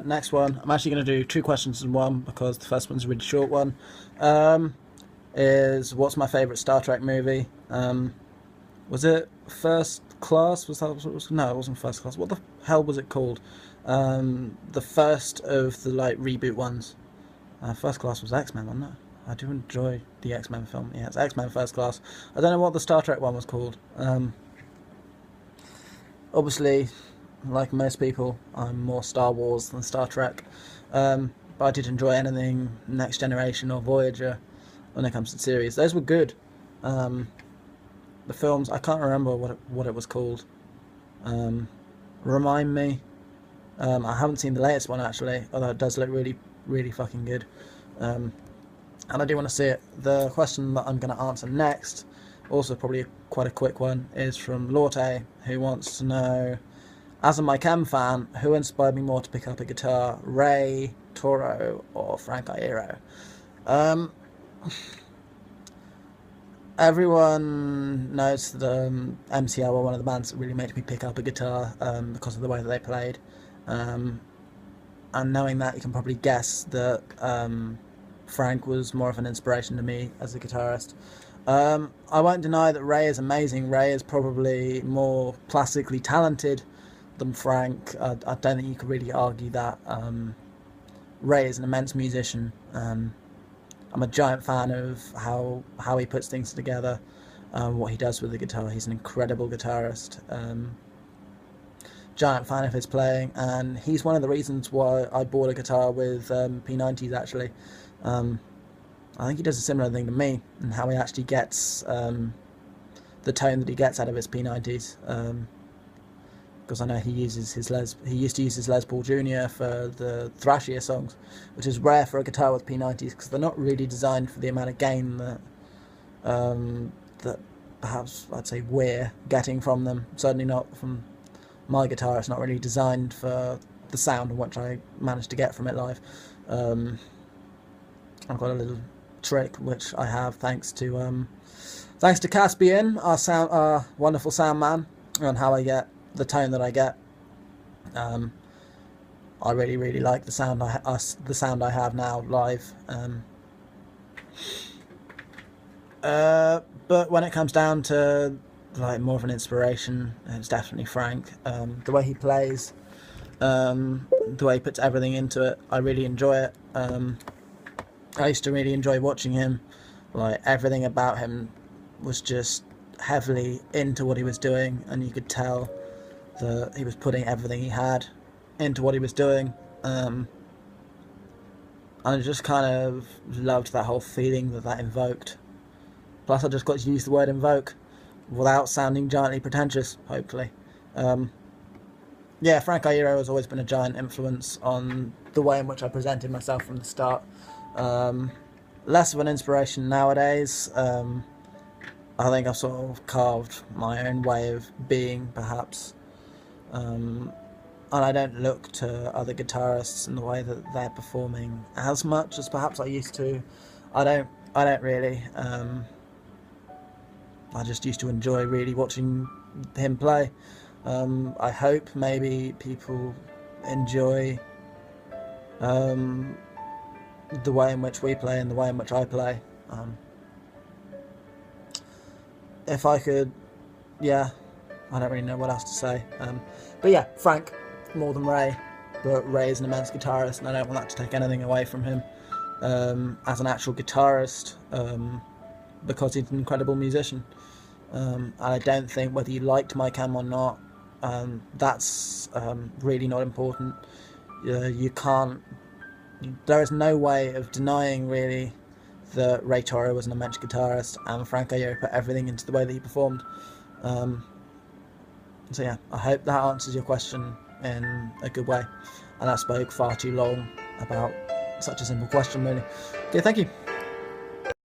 Next one. I'm actually going to do two questions in one because the first one's a really short one. Is what's my favourite Star Trek movie? Was it First Class? Was that what it was? No, it wasn't First Class. What the hell was it called? The first of the like reboot ones. First Class was X-Men, wasn't it? I do enjoy the X-Men film. Yeah, it's X-Men First Class. I don't know what the Star Trek one was called. Obviously, like most people, I'm more Star Wars than Star Trek. But I did enjoy anything Next Generation or Voyager when it comes to series. Those were good. The films, I can't remember what it was called. Remind me. I haven't seen the latest one actually, although it does look really, really fucking good. And I do want to see it. The question that I'm going to answer next, also probably quite a quick one, is from Lorte, who wants to know, as a Mike M fan, who inspired me more to pick up a guitar, Ray, Toro, or Frank Iero? Everyone knows that MCL were one of the bands that really made me pick up a guitar because of the way that they played. And knowing that, you can probably guess that Frank was more of an inspiration to me as a guitarist. I won't deny that Ray is amazing. Ray is probably more classically talented than Frank. I don't think you could really argue that. Ray is an immense musician. I'm a giant fan of how he puts things together, what he does with the guitar. He's an incredible guitarist. Giant fan of his playing, and he's one of the reasons why I bought a guitar with P90s actually. I think he does a similar thing to me, and how he actually gets the tone that he gets out of his P90s. Because I know he used to use his Les Paul Jr. for the thrashier songs, which is rare for a guitar with P90s because they're not really designed for the amount of gain that perhaps I'd say we're getting from them. Certainly not from my guitar. It's not really designed for the sound which I managed to get from it live. I've got a little trick which I have thanks to Caspian, our wonderful sound man, on how I get the tone that I get. I really, really like the sound I have now live. But when it comes down to like more of an inspiration, it's definitely Frank. The way he plays, the way he puts everything into it, I really enjoy it. I used to really enjoy watching him. Like, everything about him was just heavily into what he was doing, and you could tell that he was putting everything he had into what he was doing. And I just kind of loved that whole feeling that invoked. Plus I just got to use the word invoke without sounding giantly pretentious, hopefully. Yeah, Frank Iero has always been a giant influence on the way in which I presented myself from the start. Less of an inspiration nowadays. I think I've sort of carved my own way of being, perhaps. And I don't look to other guitarists in the way that they're performing as much as perhaps I used to. I don't really. I just used to enjoy really watching him play. I hope maybe people enjoy the way in which we play and the way in which I play. If I could, yeah, I don't really know what else to say. But yeah, Frank, more than Ray. But Ray is an immense guitarist, and I don't want that to take anything away from him as an actual guitarist, because he's an incredible musician. And I don't think whether you liked Mike M or not, that's really not important. You can't. There is no way of denying really that Ray Toro was an immense guitarist, and Frank Iero put everything into the way that he performed. So yeah, I hope that answers your question in a good way, and I spoke far too long about such a simple question really. Okay, thank you.